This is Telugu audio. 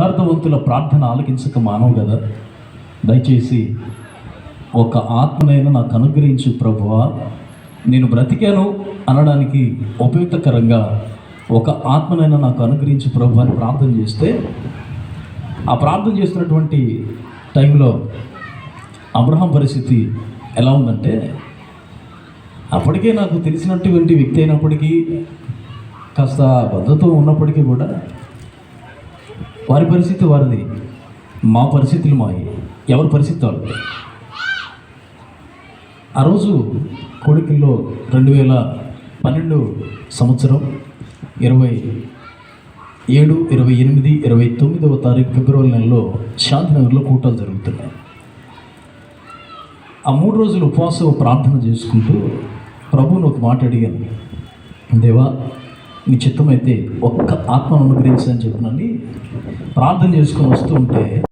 యథార్థవంతుల ప్రార్థన ఆలకించక మానవు కదా. దయచేసి ఒక ఆత్మనైనా నాకు అనుగ్రహించు ప్రభువా, నేను బ్రతికాను అనడానికి ఉపయుక్తకరంగా ఒక ఆత్మనైనా నాకు అనుగ్రహించు ప్రభు అని ప్రార్థన చేస్తే, ఆ ప్రార్థన చేస్తున్నటువంటి టైంలో అబ్రహాం పరిస్థితి ఎలా ఉందంటే, అప్పటికే నాకు తెలిసినటువంటి వ్యక్తి అయినప్పటికీ, కాస్త బద్ధతో ఉన్నప్పటికీ కూడా వారి పరిస్థితి వారిది, మా పరిస్థితులు మాయి. ఎవరి పరిస్థితి వాళ్ళు. ఆ రోజు కోడికల్లో 2012 సంవత్సరం 27, 28, 29వ తారీఖు ఫిబ్రవరి నెలలో శాంతినగర్లో కూటాలు జరుగుతున్నాయి. ఆ 3 రోజులు ఉపవాస ప్రార్థన చేసుకుంటూ ప్రభువుని ఒక మాట అడిగాను, దేవా నీ చిత్తమైతే ఒక్క ఆత్మను అనుగ్రహించని చెప్పినని ప్రార్థన చేసుకొని వస్తూ ఉంటే